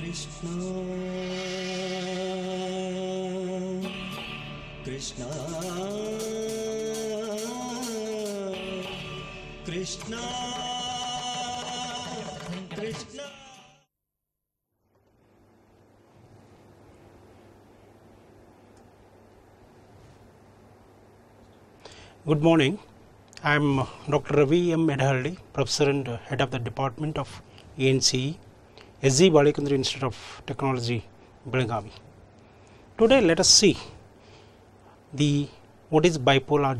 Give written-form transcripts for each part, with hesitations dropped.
Krishna Krishna Krishna. Good morning. I am Dr. Ravi M. Medahalli, Professor and Head of the Department of ENCE, SG Balekandri Institute of Technology, Belagavi. Today let us see what is bipolar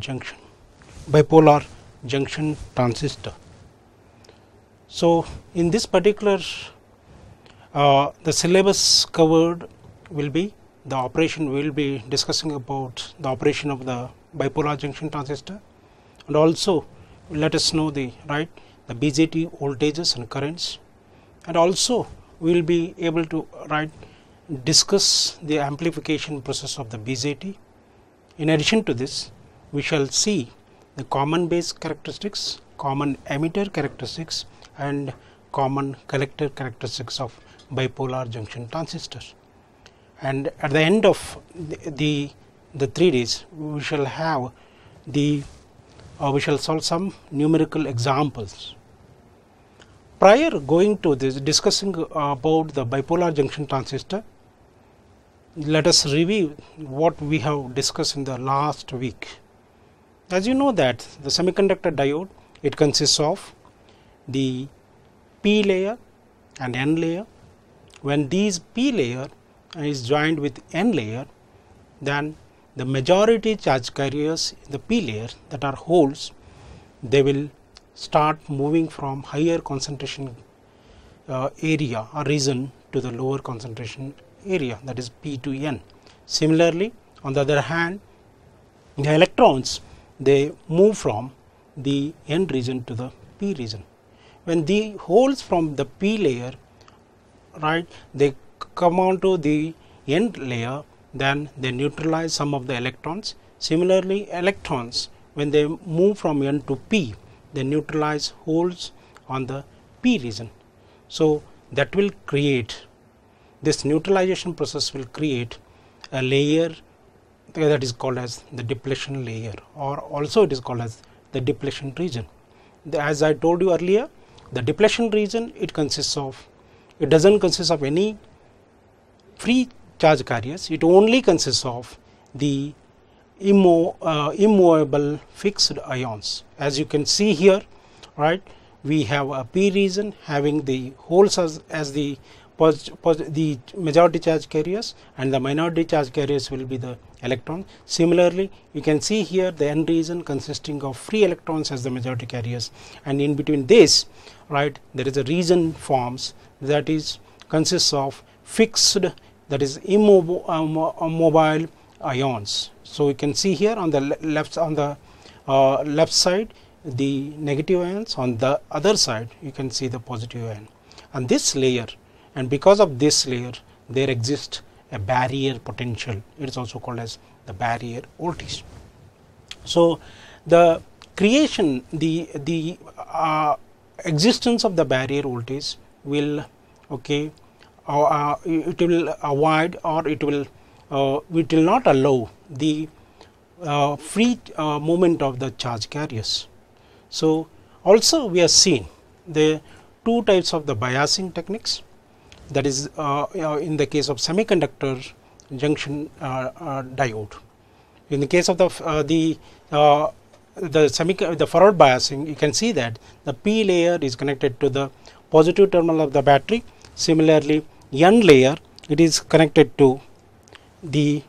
junction transistor. So in this particular the syllabus covered will be the operation. We will be discussing about the operation of the bipolar junction transistor, and also let us know the BJT voltages and currents, and also we will be able to discuss the amplification process of the BJT. In addition to this, we shall see the common base characteristics, common emitter characteristics, and common collector characteristics of bipolar junction transistors. And at the end of the 3 days, we shall have we shall solve some numerical examples. Prior going to this discussing about the bipolar junction transistor, let us review what we have discussed in the last week. As you know that the semiconductor diode, it consists of the P layer and N layer. When these P layer is joined with N layer, then the majority charge carriers in the P layer, that are holes, they will start moving from higher concentration area or region to the lower concentration area, that is P to N. Similarly, on the other hand, the electrons, they move from the N region to the P region. When the holes from the P layer they come on to the N layer, then they neutralize some of the electrons. Similarly, electrons, when they move from N to P, they neutralize holes on the P region. So that will create, this neutralization process will create a layer that is called as the depletion layer, or also it is called as the depletion region. As I told you earlier, the depletion region, it doesn't consist of any free charge carriers. It only consists of the immovable fixed ions. As you can see here, we have a P region having the holes as the majority charge carriers, and the minority charge carriers will be the electron. Similarly, you can see here the N region consisting of free electrons as the majority carriers, and in between this, there is a region forms that is consists of fixed, that is immobile ions. So you can see here on the left side the negative ions, on the other side you can see the positive ion. And this layer, and because of this layer, there exists a barrier potential. It is also called as the barrier voltage. So the creation, the existence of the barrier voltage will it will avoid, or it will not allow the free movement of the charge carriers. So also we have seen the two types of the biasing techniques, that is in the case of semiconductor junction diode. In the case of the forward biasing, you can see that the P layer is connected to the positive terminal of the battery. Similarly, N layer, it is connected to the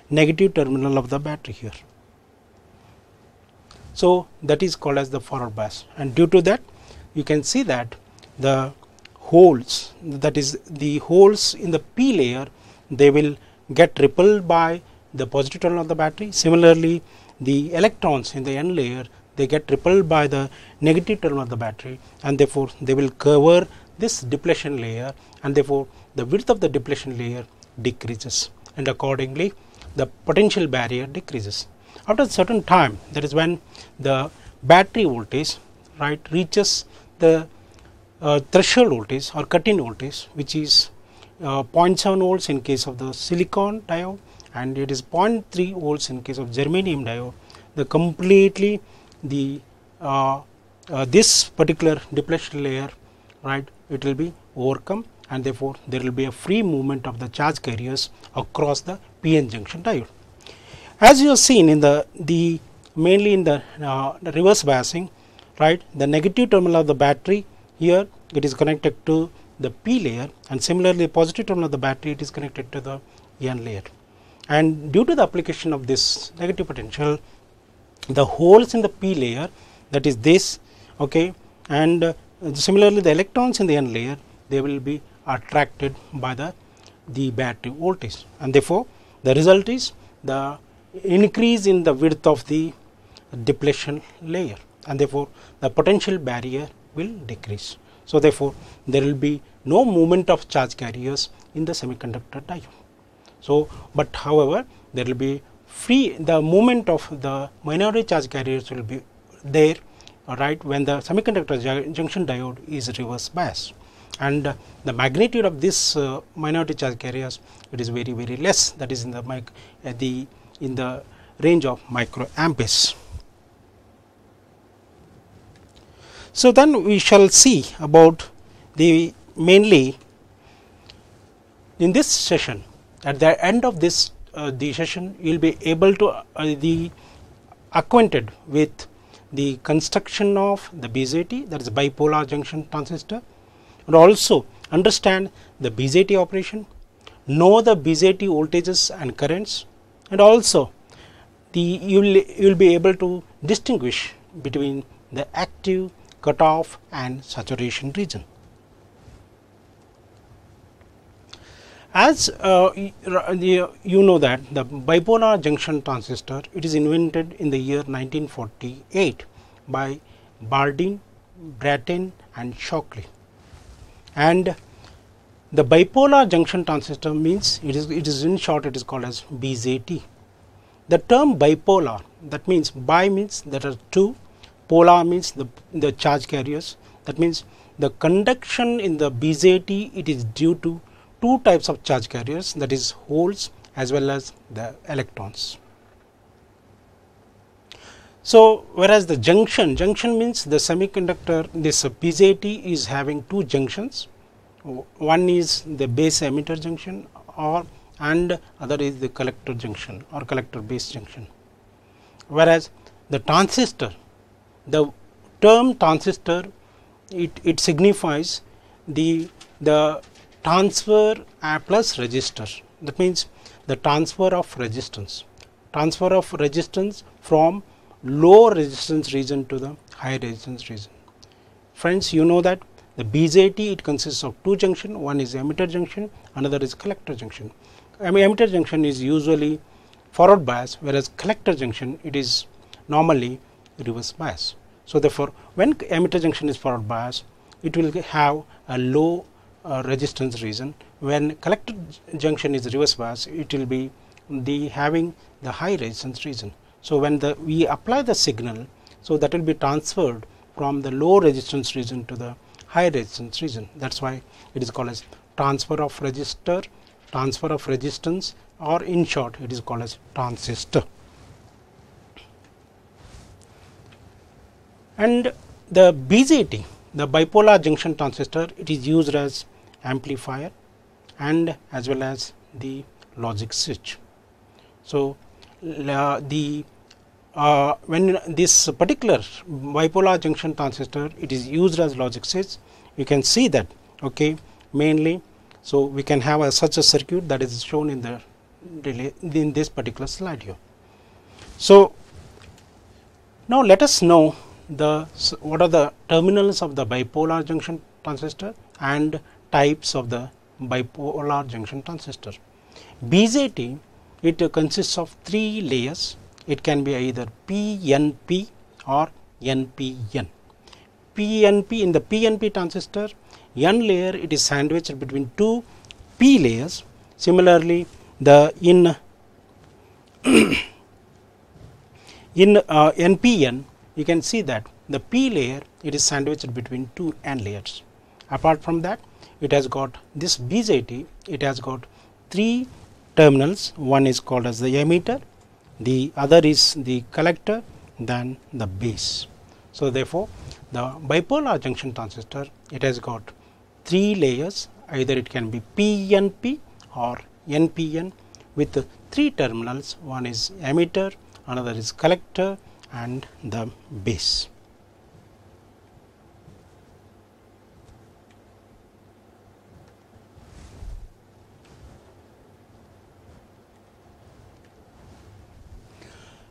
negative terminal of the battery here. So that is called as the forward bias, and due to that you can see that the holes, that is the holes in the P layer, they will get repelled by the positive terminal of the battery. Similarly, the electrons in the N layer, they get repelled by the negative terminal of the battery, and therefore they will cover this depletion layer, and therefore the width of the depletion layer decreases, and accordingly the potential barrier decreases. After a certain time, that is when the battery voltage reaches the threshold voltage or cut-in voltage, which is 0.7 volts in case of the silicon diode, and it is 0.3 volts in case of germanium diode. The completely the this particular depletion layer, right, it will be overcome, and therefore there will be a free movement of the charge carriers across the PN junction diode. As you have seen in the mainly in the reverse biasing, right, the negative terminal of the battery here it is connected to the P layer, and similarly positive terminal of the battery it is connected to the N layer. And due to the application of this negative potential, the holes in the P layer, that is this, okay, and similarly the electrons in the N layer, they will be attracted by the battery voltage, and therefore the result is the increase in the width of the depletion layer, and therefore the potential barrier will decrease. So therefore there will be no movement of charge carriers in the semiconductor diode. So but however there will be free, the movement of the minority charge carriers will be there, right, when the semiconductor junction diode is reverse bias, and the magnitude of this minority charge carriers, it is very less, that is in the range of microamperes. So then we shall see about the mainly in this session. At the end of this the session, you will be able to the acquainted with the construction of the BJT, that is bipolar junction transistor, and also understand the BJT operation, know the BJT voltages and currents, and also you will be able to distinguish between the active, cutoff and saturation region. As you know that the bipolar junction transistor, it is invented in the year 1948 by Bardeen, Brattain and Shockley, and the bipolar junction transistor means it is in short it is called as BJT. The term bipolar, that means bi means there are two, polar means the charge carriers, that means the conduction in the BJT, it is due to two types of charge carriers, that is holes as well as the electrons. So whereas the junction means the semiconductor, this BJT is having two junctions, one is the base emitter junction and other is the collector junction or collector base junction. Whereas the transistor, the term transistor, it signifies the transfer plus resistor, that means the transfer of resistance from low resistance region to the high resistance region. Friends, you know that the BJT, it consists of two junctions, one is emitter junction, another is collector junction. Emitter junction is usually forward bias, whereas collector junction, it is normally reverse bias. So therefore when emitter junction is forward bias, it will have a low resistance region. When collector junction is reverse bias, it will be having the high resistance region. So when we apply the signal, so that will be transferred from the low resistance region to the high resistance region. That's why it is called as transfer of resistor, transfer of resistance, or in short it is called as transistor. And the BJT, the bipolar junction transistor, it is used as amplifier and as well as the logic switch. So when this particular bipolar junction transistor, it is used as logic switch, you can see that, okay, mainly. So we can have such a circuit that is shown in the in this particular slide here. So now let us know what are the terminals of the bipolar junction transistor and types of the bipolar junction transistor. BJT, it consists of three layers. It can be either PNP or NPN. PNP, in the PNP transistor, N layer, it is sandwiched between two P layers. Similarly, in NPN, you can see that the P layer, it is sandwiched between two N layers. Apart from that, it has got this BJT, it has got 3 terminals. One is called as the emitter, the other is the collector, then the base. So therefore, the bipolar junction transistor, it has got 3 layers, either it can be PNP or NPN with 3 terminals. One is emitter, another is collector, and the base.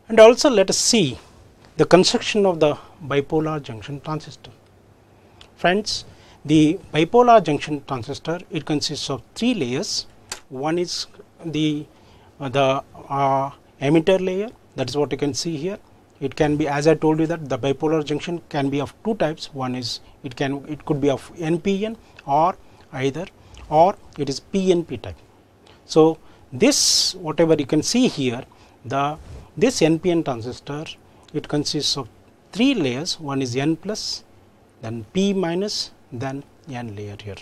And also let us see the construction of the bipolar junction transistor. Friends, the bipolar junction transistor, it consists of 3 layers. One is the emitter layer, that is what you can see here. It can be, as I told you, that the bipolar junction can be of 2 types. One is it could be of NPN or it is PNP type. So this, whatever you can see here, this NPN transistor, it consists of 3 layers. One is N plus, then P minus, then N layer here.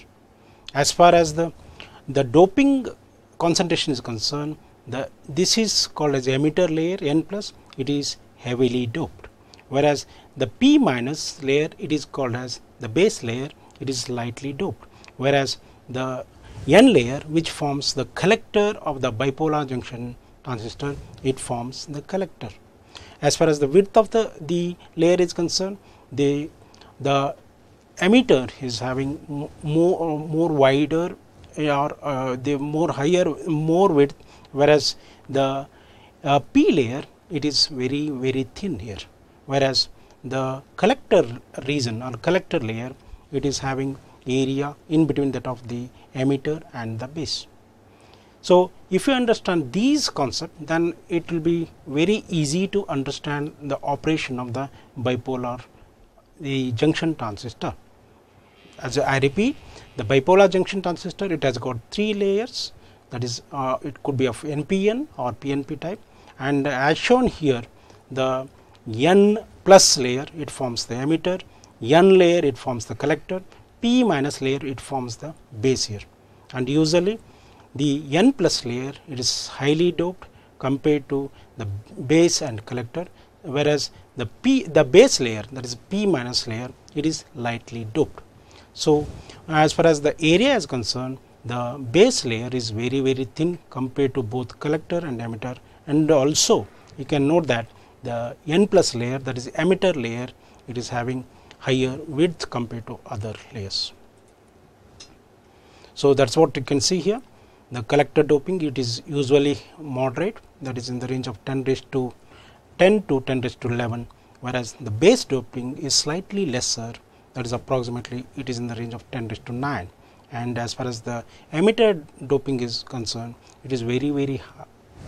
As far as the doping concentration is concerned, this is called as emitter layer N plus, it is heavily doped, whereas the P minus layer, it is called as the base layer, it is lightly doped, whereas the N layer, which forms the collector of the bipolar junction transistor, it forms the collector. As far as the width of the layer is concerned, the emitter is having more wider or the more width, whereas the P layer, it is very thin here, whereas the collector region or collector layer, it is having area in between that of the emitter and the base. So if you understand these concepts, then it will be very easy to understand the operation of the bipolar junction transistor. As I repeat, the bipolar junction transistor, it has got 3 layers, that is it could be of NPN or PNP type, and as shown here, the N plus layer, it forms the emitter, N layer, it forms the collector, P minus layer, it forms the base here. And usually the N plus layer, it is highly doped compared to the base and collector, whereas the base layer, that is P minus layer, it is lightly doped. So as far as the area is concerned, the base layer is very thin compared to both collector and emitter, and also you can note that the N plus layer, that is emitter layer, it is having higher width compared to other layers. So that's what you can see here. The collector doping, it is usually moderate, that is in the range of 10 to 10 raised to 11, whereas the base doping is slightly lesser, that is approximately it is in the range of 10 raised to 9. And as far as the emitter doping is concerned, it is very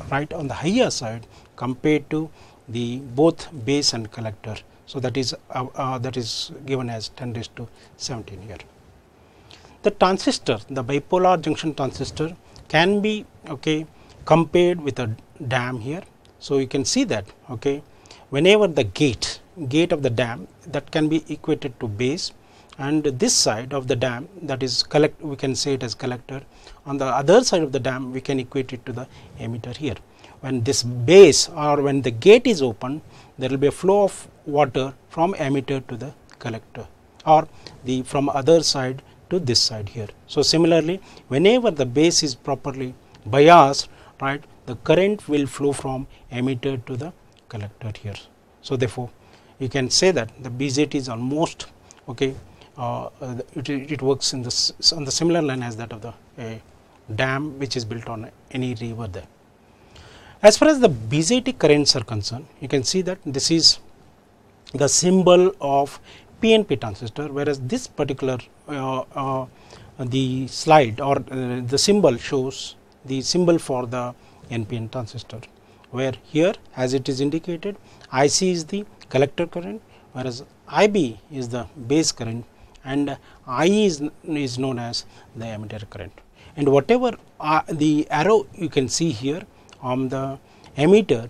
right on the higher side compared to the both base and collector. So that is given as 10 raised to 17 here. The transistor, the bipolar junction transistor, can be compared with a dam here. So you can see that whenever the gate of the dam, that can be equated to base, and this side of the dam, that is we can say it as collector. On the other side of the dam, we can equate it to the emitter here. When this base or when the gate is open, there will be a flow of water from emitter to the collector, or from other side to this side here. So similarly, whenever the base is properly biased, right, the current will flow from emitter to the collector here. So therefore, you can say that the BJT is almost it works on the similar line as that of the dam which is built on any river there. As far as the BJT currents are concerned, you can see that this is the symbol of PNP transistor, whereas this particular the slide or the symbol shows the symbol for the NPN transistor, where here as it is indicated, IC is the collector current, whereas IB is the base current, and IE is known as the emitter current. And whatever the arrow you can see here on the emitter,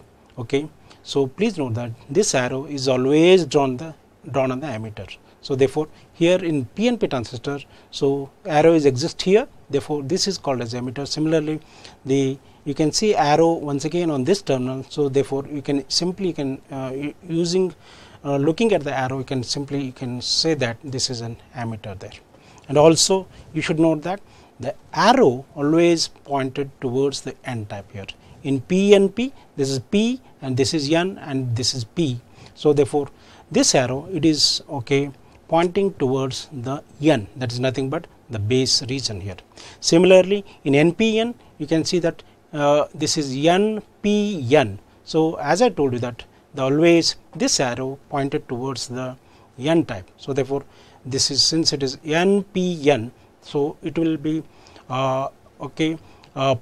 so please note that this arrow is always drawn on the emitter. So therefore here in PNP transistor, so arrow is exist here, therefore this is called as emitter. Similarly, you can see arrow once again on this terminal, so therefore you can simply using looking at the arrow, you can say that this is an emitter there. And also you should note that the arrow always pointed towards the N type here. In PNP, this is P and this is N and this is P. So therefore this arrow, it is pointing towards the N, that is nothing but the base region here. Similarly, in NPN you can see that this is NPN. So as I told you that always this arrow pointed towards the N type. So therefore this is, since it is NPN, so it will be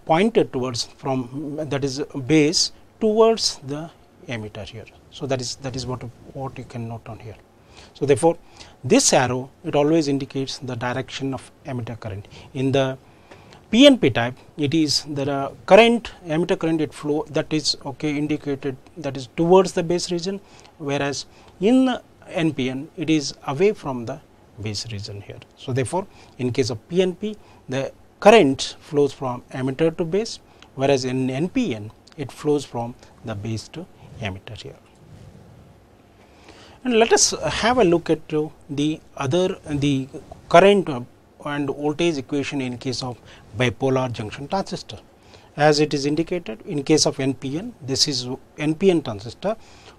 pointed towards from, that is base towards the emitter here. So that is what you can note on here. So therefore this arrow, it always indicates the direction of emitter current. In the PNP type, it is the current, emitter current, it flow, that is indicated, that is towards the base region, whereas in NPN it is away from the base region here. So therefore in case of PNP, the current flows from emitter to base, whereas in NPN it flows from the base to emitter here. And let us have a look at the current and voltage equation in case of bipolar junction transistor. As it is indicated in case of NPN, this is NPN transistor,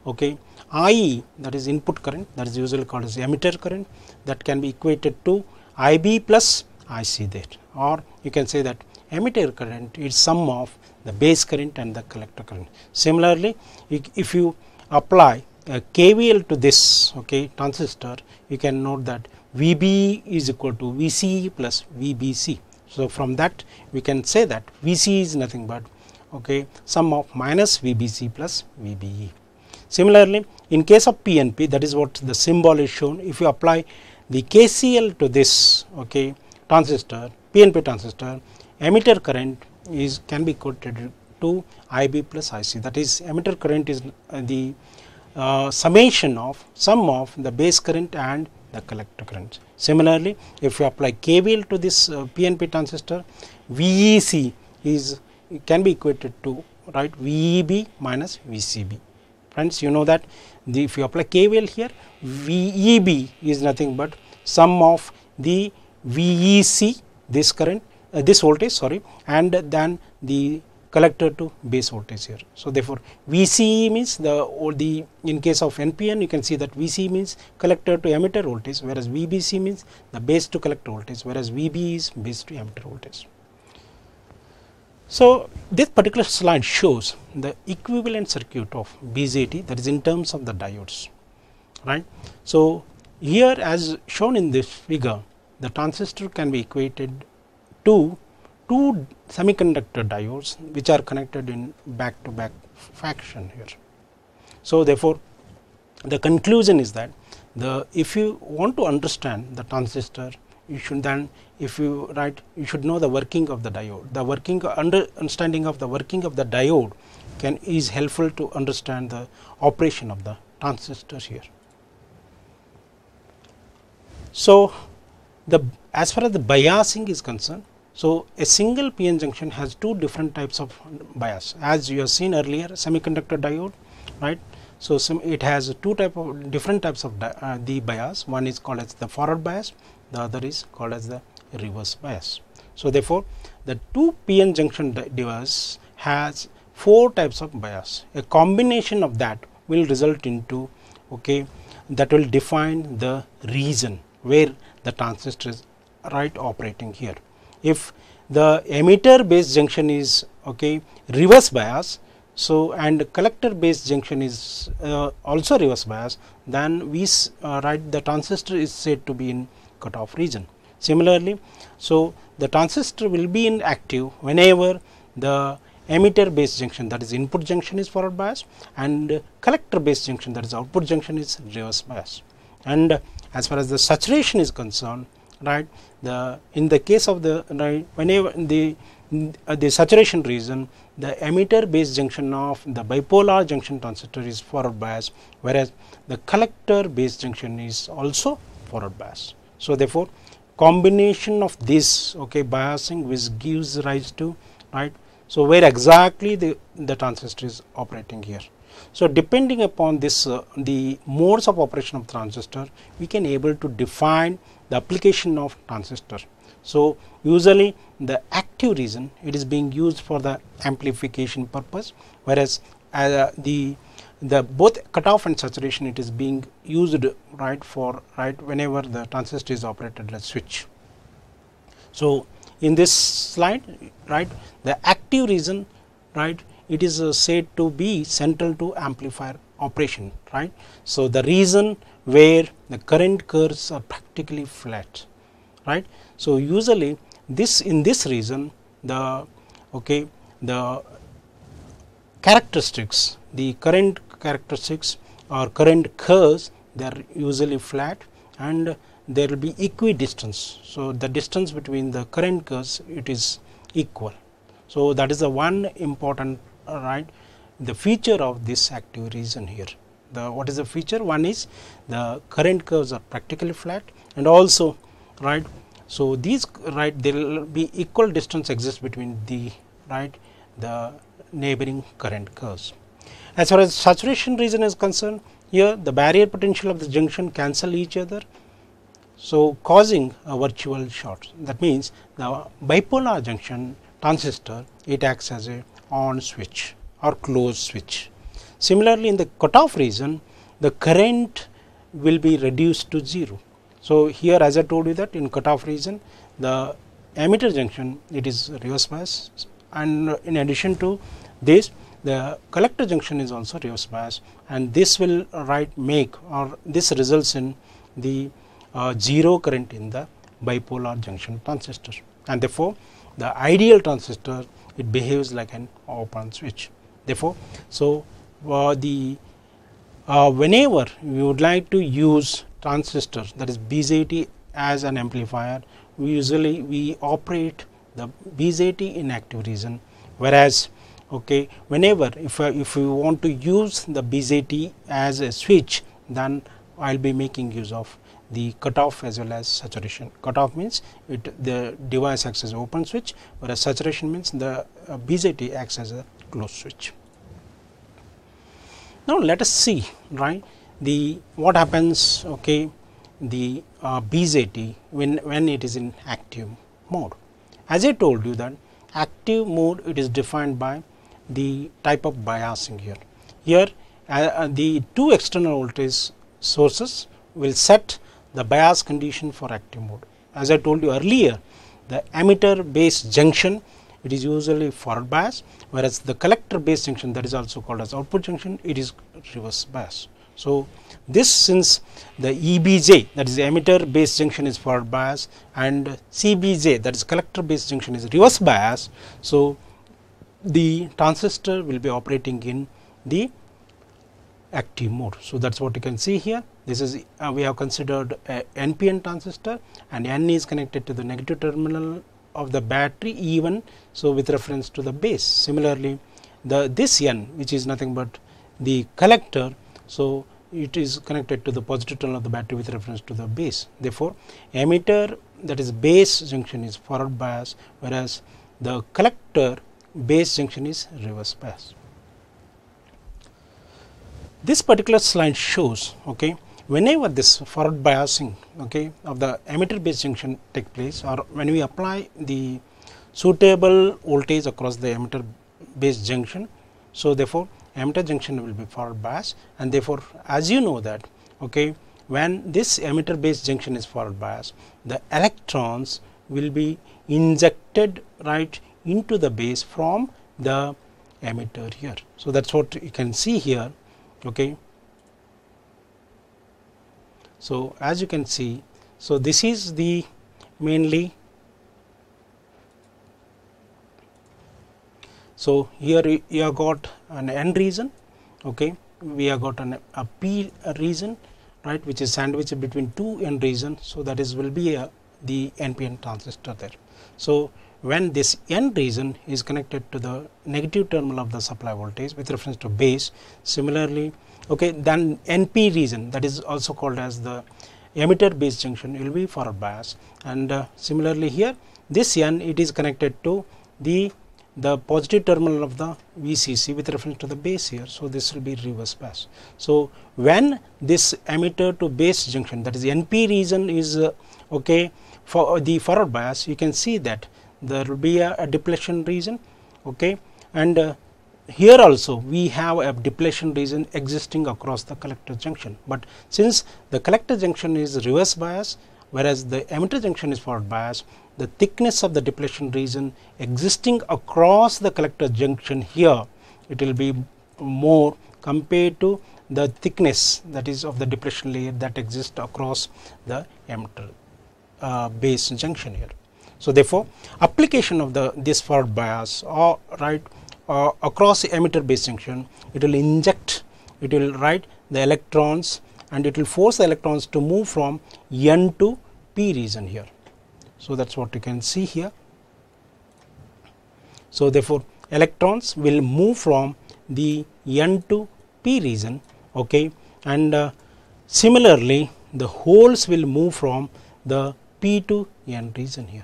IE, that is input current, that is usually called as emitter current, that can be equated to IB plus IC there, or you can say that emitter current is sum of the base current and the collector current. Similarly, if you apply KVL to this transistor, you can note that VB is equal to VC plus VBC. So from that we can say that VC is nothing but sum of minus VBC plus VBE. Similarly, in case of PNP, that is what the symbol is shown. If you apply the KCL to this transistor, PNP transistor, emitter current can be quoted to IB plus IC. That is, emitter current is the summation of sum of the base current and the collector current. Similarly, if you apply KVL to this PNP transistor, VEC can be equated to VEB minus VCB. Friends, you know that if you apply KVL here, VEB is nothing but sum of the VEC, this current, this voltage, and then the collector to base voltage here. So therefore VCE means in case of NPN, you can see that VC means collector to emitter voltage, whereas VBC means the base to collector voltage, whereas VB is base to emitter voltage. So this particular slide shows the equivalent circuit of BJT, that is in terms of the diodes, right. So here, as shown in this figure, the transistor can be equated to two semiconductor diodes which are connected in back to back fashion here. So therefore the conclusion is that if you want to understand the transistor, you should you should know the working of the diode. The understanding of the working of the diode is helpful to understand the operation of the transistor here. So as far as the biasing is concerned, so a single PN junction has two different types of bias, as you have seen earlier, semiconductor diode, right. So it has different types of the bias. One is called as the forward bias, the other is called as the reverse bias. So therefore the two PN junction device has four types of bias. A combination of that will result into that will define the region where the transistor is operating here. If the emitter base junction is reverse bias, so and collector base junction is also reverse bias, then the transistor is said to be in cutoff region. Similarly, so the transistor will be in active whenever the emitter base junction, that is input junction, is forward bias, and collector base junction, that is output junction, is reverse bias. And as far as the saturation is concerned, in the case of whenever the saturation region, the emitter base junction of the bipolar junction transistor is forward bias, whereas the collector base junction is also forward bias. So therefore, combination of this, okay, biasing which gives rise to, right. So where exactly the transistor is operating here. So depending upon this the modes of operation of transistor, we can able to define the application of transistor. So usually the active region, it is being used for the amplification purpose, whereas the both cutoff and saturation, it is being used, right, for, right, whenever the transistor is operated as switch. So in this slide, right, the active region, right, it is said to be central to amplifier operation, right. So the region where the current curves are practically flat, right. So usually this, in this region, the, okay, the characteristics, the current characteristics or current curves, they are usually flat and there will be equidistance. So the distance between the current curves, it is equal. So that is the one important, right, the feature of this active region here. The, what is the feature? One is the current curves are practically flat, and also, right, so these, right, there will be equal distance exists between the, right, the neighboring current curves. As far as saturation region is concerned, here the barrier potential of the junction cancel each other, so causing a virtual short. That means the bipolar junction transistor, it acts as a on switch or closed switch. Similarly, in the cutoff region, the current will be reduced to 0. So here, as I told you that in cutoff region, the emitter junction, it is reverse bias, and in addition to this, the collector junction is also reverse bias, and this will, right, make, or this results in the 0 current in the bipolar junction transistor, and therefore the ideal transistor, it behaves like an open switch. Therefore, so whenever we would like to use transistor, that is BJT, as an amplifier, we usually operate the BJT in active region, whereas, okay, whenever if we want to use the BJT as a switch, then I will be making use of the cutoff as well as saturation. Cutoff means the device acts as an open switch, whereas saturation means the BJT acts as a closed switch. Now let us see, right, the what happens, okay, the BJT when it is in active mode. As I told you that active mode, it is defined by the type of biasing here. Here the two external voltage sources will set the bias condition for active mode. As I told you earlier, the emitter base junction, it is usually forward bias, whereas the collector base junction, that is also called as output junction, it is reverse bias. So this, since the EBJ, that is the emitter base junction, is forward bias, and CBJ, that is collector base junction, is reverse bias. So the transistor will be operating in the active mode. So that is what you can see here. This is we have considered a NPN transistor, and N is connected to the negative terminal of the battery E1, so with reference to the base. Similarly, this N, which is nothing but the collector, so it is connected to the positive terminal of the battery with reference to the base. Therefore, emitter, that is base junction, is forward bias, whereas the collector base junction is reverse bias. This particular slide shows, okay, whenever this forward biasing, okay, of the emitter base junction take place, or when we apply the suitable voltage across the emitter base junction, so therefore emitter junction will be forward bias, and therefore as you know that, okay, when this emitter base junction is forward bias, the electrons will be injected right into the base from the emitter here. So that is what you can see here, okay. So as you can see, so this is the mainly, so here you have got an N region, okay, we have got a P region, right, which is sandwiched between two N regions. So that is will be the NPN transistor there. So when this N region is connected to the negative terminal of the supply voltage with reference to base, similarly, okay, then NP region, that is also called as the emitter base junction will be forward bias, and similarly here this N, it is connected to the positive terminal of the VCC with reference to the base here. So this will be reverse bias. So when this emitter to base junction, that is NP region, is okay for the forward bias, you can see that there will be a depletion region, okay, and here also we have a depletion region existing across the collector junction. But since the collector junction is reverse bias, whereas the emitter junction is forward bias, the thickness of the depletion region existing across the collector junction here, it will be more compared to the thickness, that is of the depletion layer, that exists across the emitter base junction here. So therefore, application of this forward bias or across the emitter base junction, it will inject, it will write the electrons, and it will force the electrons to move from N to P region here. So that's what you can see here. So therefore, electrons will move from the N to P region, okay, and similarly the holes will move from the P to N region here.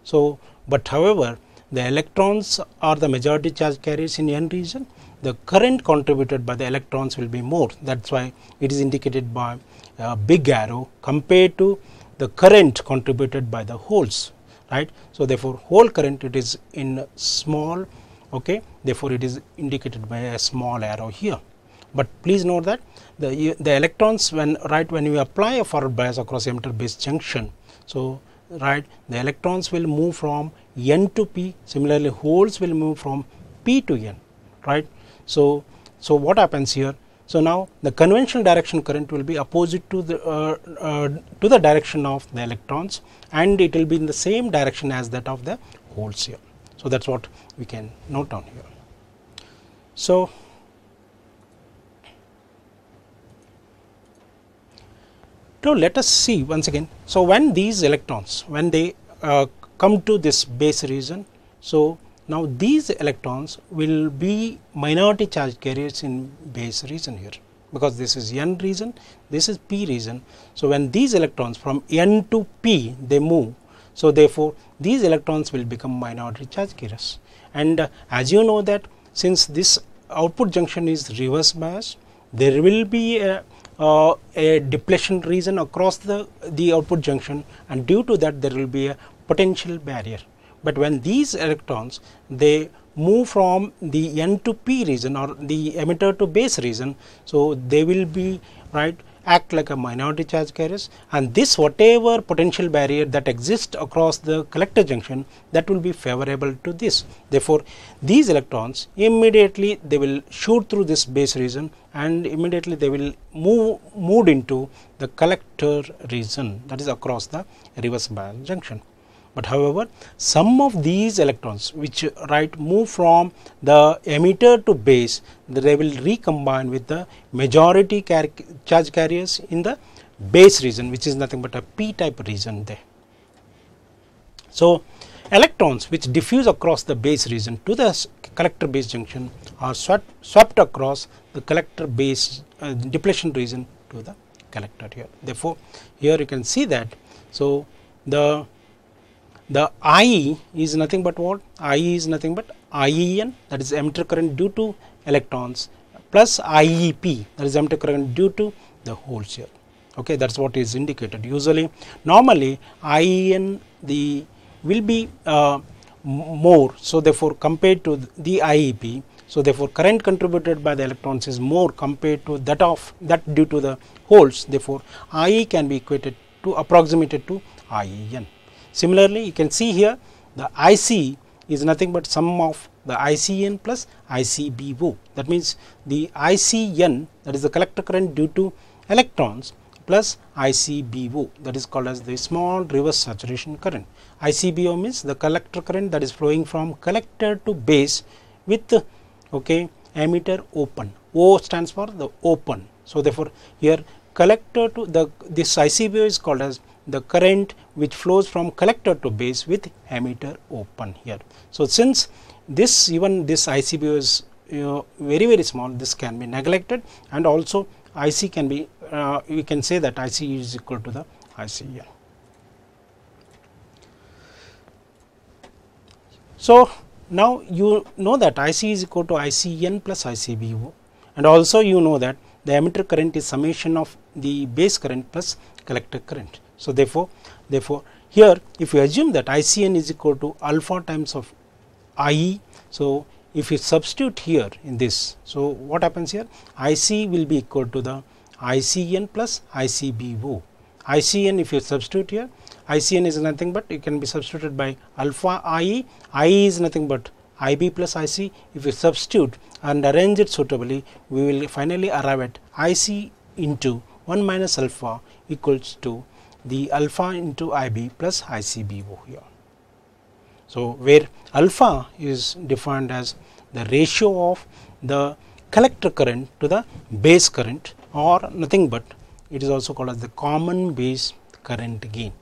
So but however, the electrons are the majority charge carriers in N region, the current contributed by the electrons will be more. That's why it is indicated by a big arrow compared to the current contributed by the holes, right. So therefore, hole current, it is in small, okay, therefore it is indicated by a small arrow here. But please note that the electrons, when you apply a forward bias across emitter base junction, so the electrons will move from N to P, similarly holes will move from P to N, right. So what happens here? So now the conventional direction current will be opposite to the direction of the electrons, and it will be in the same direction as that of the holes here. So that's what we can note down here. So now let us see once again. So when these electrons, when they come to this base region, so now these electrons will be minority charge carriers in base region here, because this is N region, this is P region. So when these electrons from N to P they move, so therefore these electrons will become minority charge carriers. And as you know that since this output junction is reverse bias, there will be a depletion region across the output junction, and due to that there will be a potential barrier. But when these electrons they move from the N to P region or the emitter to base region, so they will be act like a minority charge carriers, and this whatever potential barrier that exists across the collector junction, that will be favorable to this. Therefore, these electrons immediately they will shoot through this base region, and immediately they will move into the collector region, that is across the reverse bias junction. But however, some of these electrons which move from the emitter to base, they will recombine with the majority charge carriers in the base region, which is nothing but a P type region there. So electrons which diffuse across the base region to the collector base junction are swept across the collector base depletion region to the collector here. Therefore, here you can see that. So the IE is nothing but what? IE is nothing but IEN, that is emitter current due to electrons, plus IEP, that is emitter current due to the holes here. Okay, that's what is indicated. Usually, normally IEN will be more, so therefore compared to the IEP. So therefore, current contributed by the electrons is more compared to that due to the holes. Therefore, IE can be approximated to IEN. Similarly, you can see here the IC is nothing but sum of the ICN plus ICBO. That means the ICN, that is the collector current due to electrons, plus ICBO, that is called as the small reverse saturation current. ICBO means the collector current that is flowing from collector to base with emitter open. O stands for the open. So therefore, here collector to this ICBO is called as the current which flows from collector to base with emitter open here. So since this ICBO is very small, this can be neglected, and also IC can be we can say that IC is equal to the ICN. So now you know that IC is equal to ICN plus ICBO, and also you know that the emitter current is summation of the base current plus collector current. So therefore here if you assume that ICN is equal to alpha times of IE, so if you substitute here in this, so what happens here, IC will be equal to the ICN plus ICBO. ICN, if you substitute here, ICN is nothing but, it can be substituted by alpha IE, IE is nothing but IB plus IC. If you substitute and arrange it suitably, we will finally arrive at IC into 1 minus alpha equals to the alpha into IB plus ICBO here. So where alpha is defined as the ratio of the collector current to the base current, or nothing but it is also called as the common base current gain,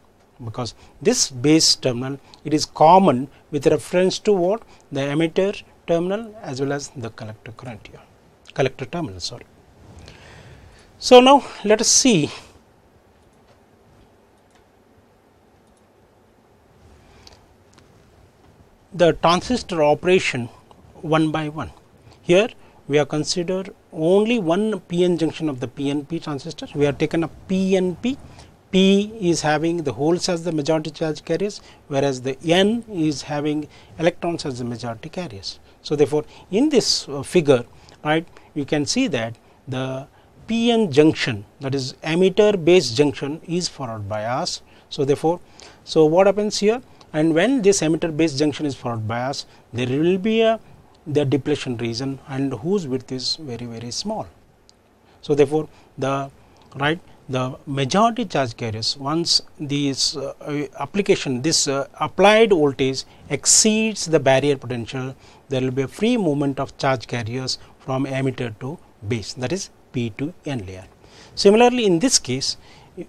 because this base terminal, it is common with reference to what, the emitter terminal as well as the collector current here, collector terminal, sorry. So now let us see the transistor operation one by one. Here we have considered only one PN junction of the PNP transistor. We have taken a PNP. P is having the holes as the majority charge carriers, whereas the N is having electrons as the majority carriers. So therefore in this figure, right, you can see that the PN junction, that is emitter base junction, is forward bias. So therefore, so what happens here, and when this emitter base junction is forward bias, there will be the depletion region, and whose width is very small. So therefore the majority charge carriers, once this application, this applied voltage exceeds the barrier potential, there will be a free movement of charge carriers from emitter to base, that is P to N layer. Similarly in this case,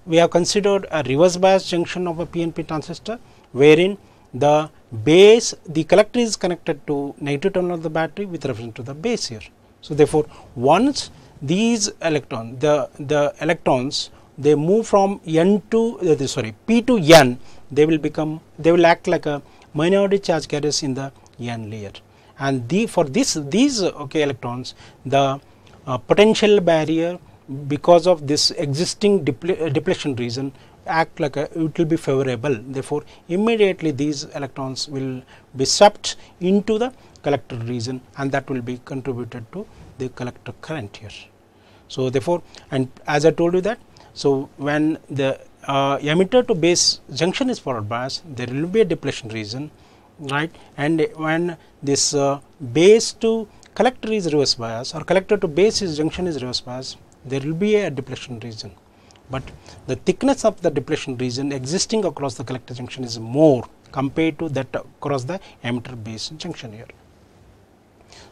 we have considered a reverse bias junction of a PNP transistor, wherein the base, the collector is connected to negative terminal of the battery with reference to the base here. So therefore once these electrons, the electrons, they move from N to P to N, they will act like a minority charge carriers in the N layer, and for these electrons, the potential barrier, because of this existing depletion region, act like it will be favorable. Therefore immediately these electrons will be swept into the collector region, and that will be contributed to the collector current here. So therefore, and as I told you that, so when the emitter to base junction is forward bias, there will be a depletion region, right, and when this base to collector is reverse bias, or collector to base junction is reverse bias, there will be a depletion region, but the thickness of the depletion region existing across the collector junction is more compared to that across the emitter base junction here.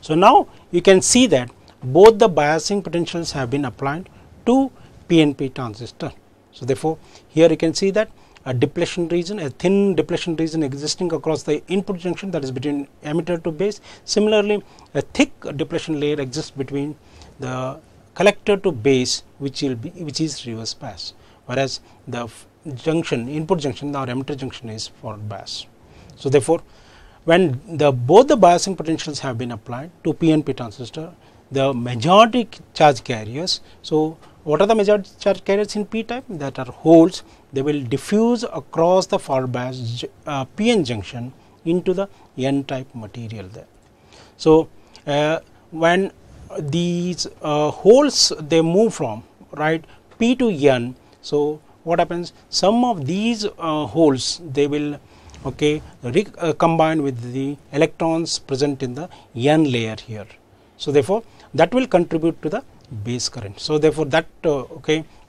So now you can see that both the biasing potentials have been applied to PNP transistor. So therefore here you can see that a depletion region, a thin depletion region existing across the input junction, that is between emitter to base. Similarly a thick depletion layer exists between the collector to base, which is reverse bias, whereas the junction, input junction or emitter junction, is forward bias. So therefore when both the biasing potentials have been applied to PNP transistor, the majority charge carriers, so what are the majority charge carriers in P type? That are holes. They will diffuse across the forward bias PN junction into the N type material there. So when these holes, they move from P to N, so what happens, some of these holes, they will combine with the electrons present in the N layer here. So therefore that will contribute to the base current. So therefore that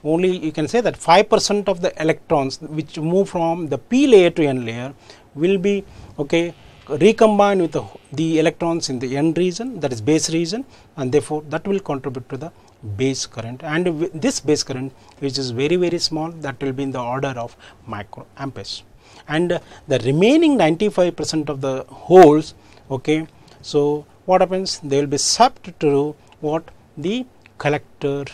only you can say that 5% of the electrons which move from the P layer to N layer will be recombined with the electrons in the N region, that is base region, and therefore that will contribute to the base current, and this base current, which is very small, that will be in the order of microamperes, and the remaining 95% of the holes, so what happens, they will be swept to what, the collector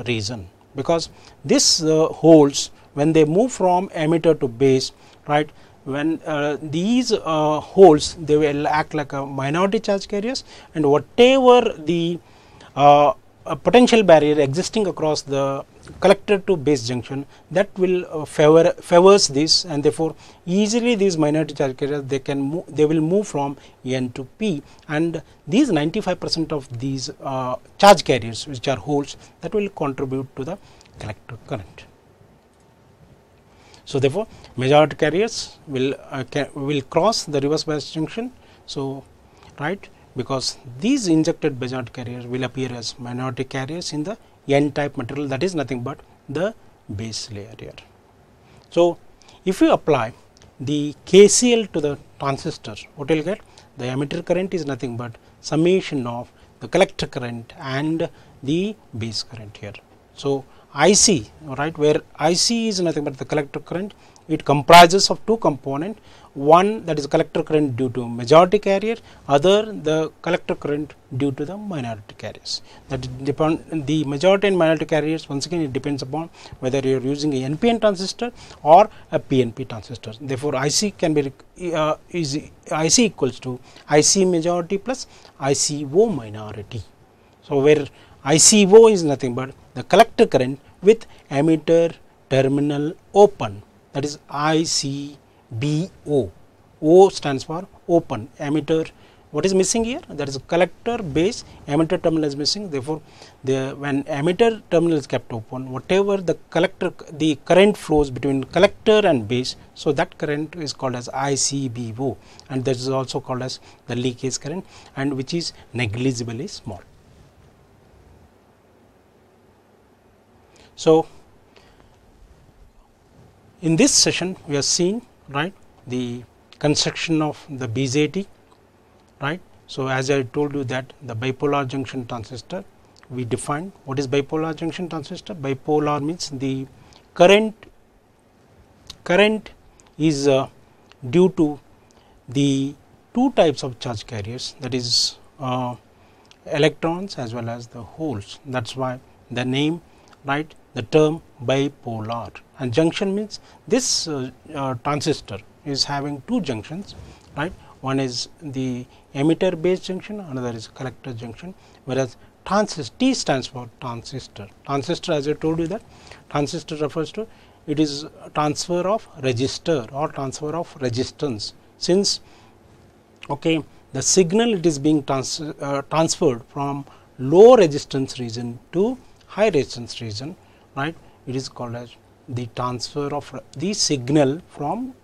region, because this holes, when they move from emitter to base, right, when these holes, they will act like a minority charge carriers, and whatever the a potential barrier existing across the collector to base junction, that will favors this, and therefore easily these minority charge carriers, they will move from N to P, and these 95% of these charge carriers which are holes, that will contribute to the collector current. So therefore majority carriers will cross the reverse bias junction. So right, because these injected majority carriers will appear as minority carriers in the N type material, that is nothing but the base layer here. So if you apply the KCL to the transistor, what you will get? The emitter current is nothing but summation of the collector current and the base current here. So IC, right, where IC is nothing but the collector current, it comprises of two components, one that is collector current due to majority carrier, other the collector current due to the minority carriers. That depend, the majority and minority carriers, once again it depends upon whether you are using a NPN transistor or a PNP transistor. Therefore IC can be IC equals to IC majority plus ICO minority. So where ICO is nothing but the collector current with emitter terminal open, that is ICBO. O stands for open, emitter. What is missing here? That is collector base, emitter terminal is missing. Therefore when emitter terminal is kept open, whatever the current flows between collector and base, so that current is called as ICBO, and that is also called as the leakage current, and which is negligibly small. So in this session we have seen, right, the construction of the BJT, right. So as I told you that the bipolar junction transistor, we defined what is bipolar junction transistor. Bipolar means the current is due to the two types of charge carriers, that is electrons as well as the holes. That is why the name, right, the term bipolar. And junction means this transistor is having two junctions, right. One is the emitter base junction, another is collector junction, whereas T stands for transistor. Transistor, as I told you that transistor refers to, it is transfer of resistor or transfer of resistance. Since okay, the signal, it is being transferred from low resistance region to high resistance region, right, it is called as the transfer of the signal from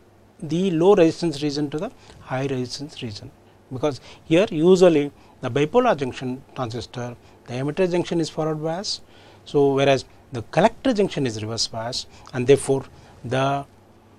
the low resistance region to the high resistance region. Because here usually the bipolar junction transistor, the emitter junction is forward bias, so whereas the collector junction is reverse bias, and therefore the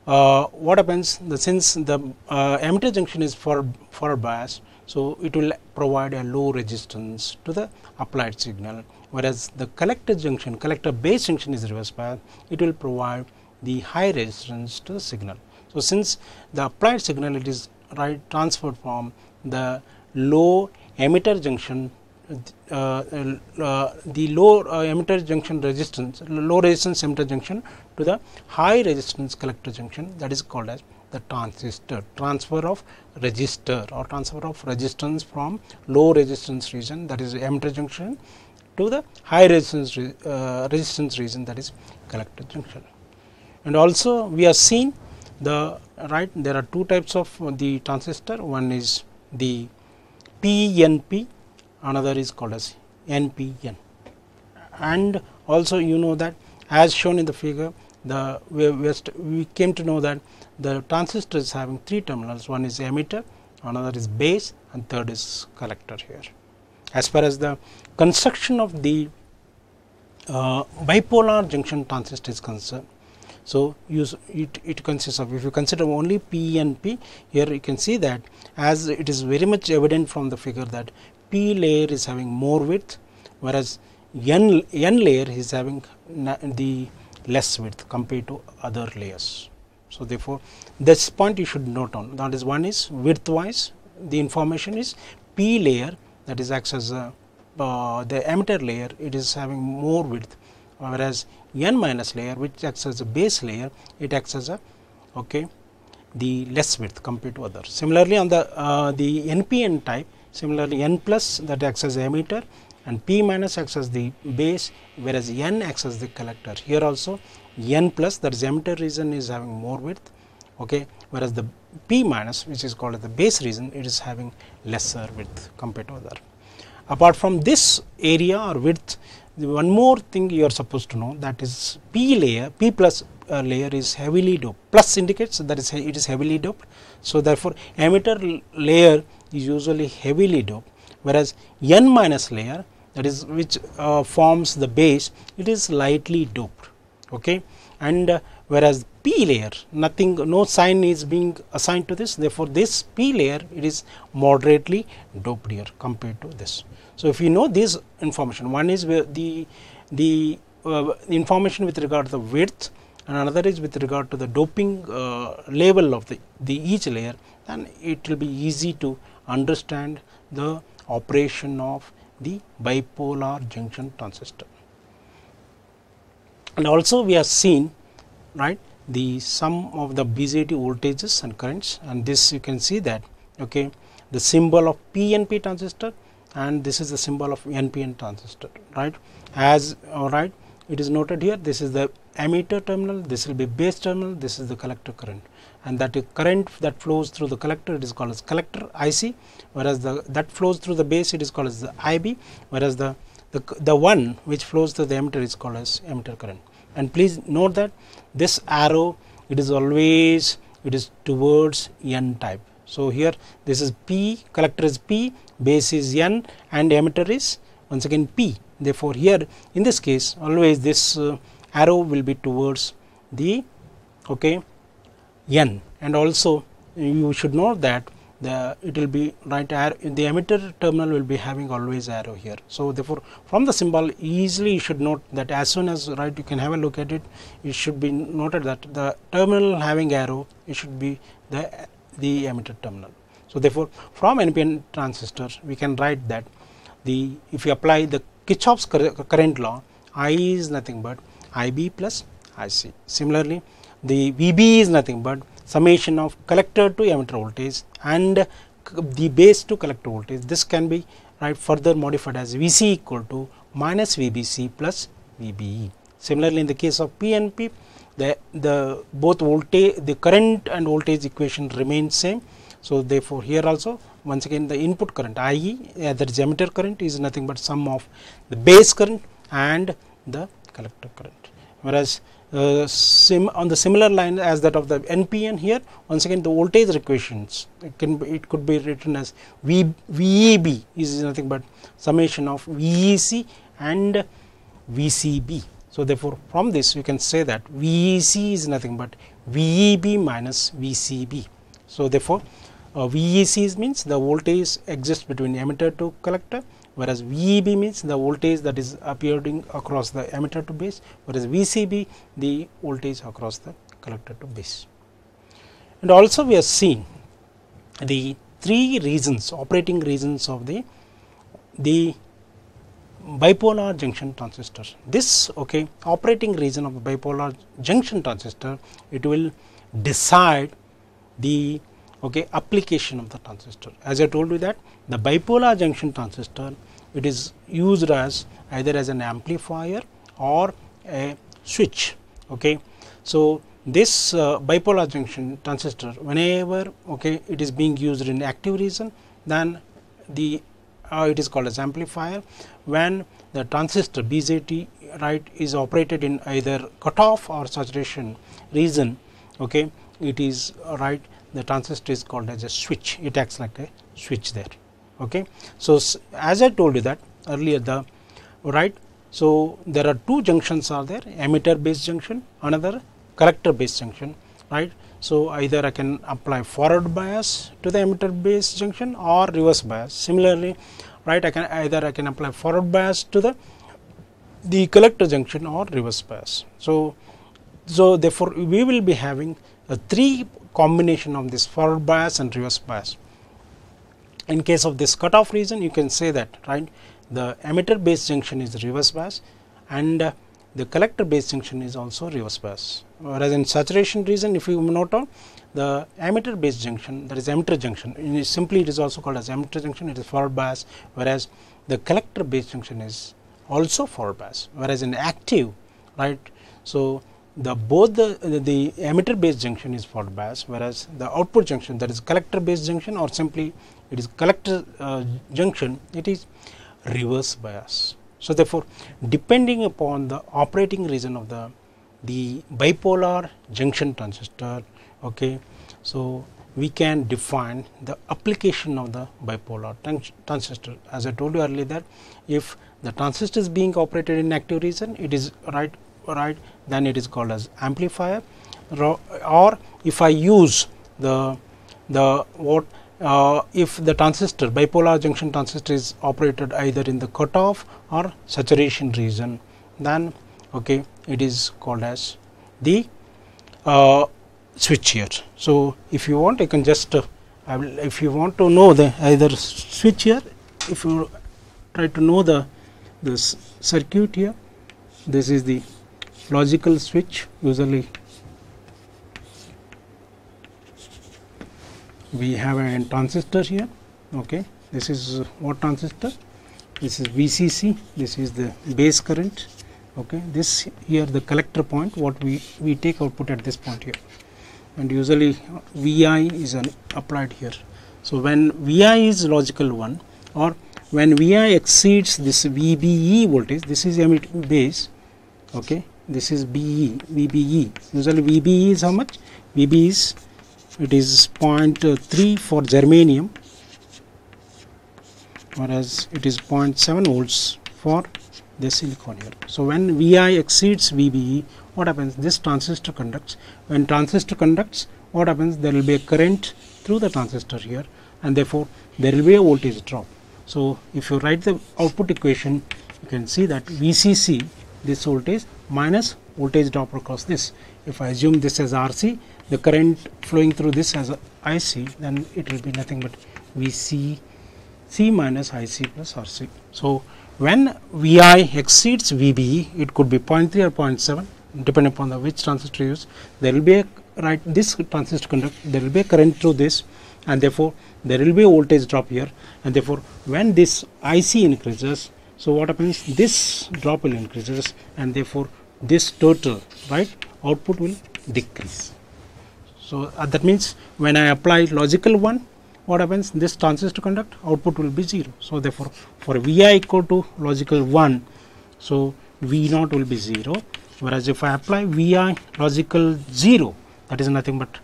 what happens, since the emitter junction is forward bias, so it will provide a low resistance to the applied signal, whereas the collector junction, collector base junction is reverse bias, it will provide the high resistance to the signal. So since the applied signal, it is right transferred from the low emitter junction, the low emitter junction resistance, low resistance emitter junction to the high resistance collector junction, that is called as the transistor, transfer of resistor or transfer of resistance from low resistance region, that is emitter junction, to the high resistance region, that is collector junction. And also we have seen the right, there are two types of the transistor, one is the PNP, another is called as NPN. And also you know that as shown in the figure, we came to know that the transistor is having three terminals, one is emitter, another is base, and third is collector here. As far as the construction of the bipolar junction transistor is concerned, so it consists of, if you consider only P and P, here you can see that as it is very much evident from the figure that P layer is having more width, whereas N layer is having the less width compared to other layers. So therefore this point you should note on, that is, one is width wise, the information is P layer, that is acts as the emitter layer, it is having more width whereas n minus layer, which acts as a base layer, it acts as a the less width compared to others. Similarly, on the NPN type, similarly n plus that acts as the emitter and p minus acts as the base, whereas n acts as the collector. Here also n plus, that is emitter region, is having more width, whereas the p minus, which is called as the base region, it is having lesser width compared to other. Apart from this area or width, one more thing you are supposed to know, that is p layer, p plus layer is heavily doped. Plus indicates that it is heavily doped. So therefore emitter layer is usually heavily doped, whereas n minus layer, that is which forms the base, it is lightly doped, and whereas p layer, no sign is being assigned to this, therefore this p layer, it is moderately doped here compared to this. So if you know this information, one is the information with regard to the width, and another is with regard to the doping level of the each layer, then it will be easy to understand the operation of the bipolar junction transistor. And also we have seen, right, the sum of the BJT voltages and currents, and this you can see that the symbol of PNP transistor, and this is the symbol of NPN transistor, right, as it is noted here. This is the emitter terminal, this will be base terminal, this is the collector current, and that current that flows through the collector, it is called as collector IC, whereas that flows through the base, it is called as the IB, whereas the one which flows through the emitter is called as emitter current. And please note that this arrow, it is towards n type. So here this is P, collector is P, base is n, and emitter is once again P. Therefore here in this case always this arrow will be towards the n, and also you should note that it will be the emitter terminal will be having always arrow here. So therefore from the symbol easily you should note that as soon as you can have a look at it, it should be noted that the terminal having arrow, it should be the emitter terminal. So therefore from NPN transistor we can write that if you apply the Kirchhoff's current law, I is nothing but IB plus IC. Similarly the VB is nothing but summation of collector to emitter voltage and the base to collector voltage. This can be further modified as VC equal to minus VBC plus VBE. Similarly in the case of PNP, both voltage, the current and voltage equation remains same. So therefore here also once again the input current IE, that is emitter current, is nothing but sum of the base current and the collector current. Whereas on the similar line as that of the NPN, here once again the voltage equations, it could be written as VEB is nothing but summation of VEC and VCB. So therefore from this you can say that VEC is nothing but VEB minus VCB. So therefore VEC means the voltage exists between emitter to collector, whereas VEB means the voltage that is appearing across the emitter to base, whereas VCB the voltage across the collector to base. And also we have seen the three regions, operating regions of the bipolar junction transistor. This operating region of the bipolar junction transistor, it will decide the application of the transistor. As I told you that the bipolar junction transistor, it is used as either as an amplifier or a switch. So this bipolar junction transistor, whenever it is being used in active region, then it is called as amplifier. When the transistor BJT is operated in either cutoff or saturation region, it is the transistor is called as a switch. It acts like a switch there. So as I told you that earlier, so there are two junctions are there, emitter based junction, another collector based junction, So either I can apply forward bias to the emitter based junction or reverse bias. Similarly, I can apply forward bias to the collector junction or reverse bias. So therefore we will be having a three combination of this forward bias and reverse bias. In case of this cutoff region, you can say that the emitter based junction is the reverse bias, and the collector base junction is also reverse bias. Whereas in saturation region, if you note down, the emitter base junction, that is emitter junction, it is also called as emitter junction, it is forward bias, whereas the collector base junction is also forward bias. Whereas in active, right, so the both the emitter base junction is forward bias, whereas the output junction, that is collector base junction, or simply it is collector junction, it is reverse bias. So therefore, depending upon the operating region of the bipolar junction transistor, okay, so we can define the application of the bipolar transistor. As I told you earlier, that if the transistor is being operated in active region, it is right, then it is called as amplifier, or if I use the what if the transistor, bipolar junction transistor, is operated either in the cutoff or saturation region, then okay, it is called as the switch here. So if you want, I can just if you want to know the either switch here, if you try to know the circuit here, this is the logical switch. Usually we have a transistor here, okay, this is what transistor, this is VCC, this is the base current, okay, this here the collector point, what we take output at this point here, and usually Vi is applied here. So when Vi is logical 1, or when Vi exceeds this VBE voltage, this is emit base, okay, this is VBE. Usually VBE is how much? VB is, it is 0.3 for germanium, whereas it is 0.7 volts for the silicon here. So when Vi exceeds VBE, what happens? This transistor conducts. When transistor conducts, what happens? There will be a current through the transistor here, and therefore there will be a voltage drop. So if you write the output equation, you can see that VCC, this voltage, minus voltage drop across this. If I assume this as RC, the current flowing through this as IC, then it will be nothing but VCC minus IC plus RC. So when Vi exceeds VBE, it could be 0.3 or 0.7, depending upon the which transistor used. There will be a this transistor conduct, there will be a current through this, and therefore there will be a voltage drop here, and therefore when this IC increases, so what happens? This drop will increases, and therefore this total output will decrease. So that means when I apply logical 1, what happens? This transistor conduct, output will be 0. So therefore for Vi equal to logical 1, so V naught will be 0, whereas if I apply Vi logical 0, that is nothing but,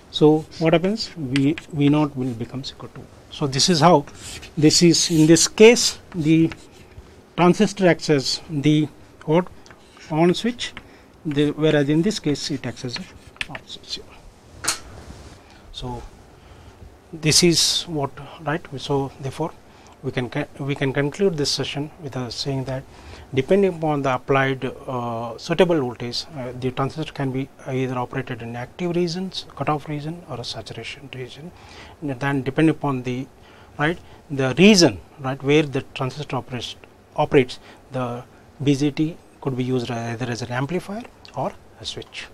so what happens? V naught will becomes equal to. So this is how, this is in this case the transistor acts as the on switch, whereas in this case it acts as a off switch. So this is what, right? So therefore we can conclude this session with saying that depending upon the applied suitable voltage, the transistor can be either operated in active regions, cutoff region, or a saturation region. And then depending upon the the region where the transistor operates, the BJT could be used either as an amplifier or a switch.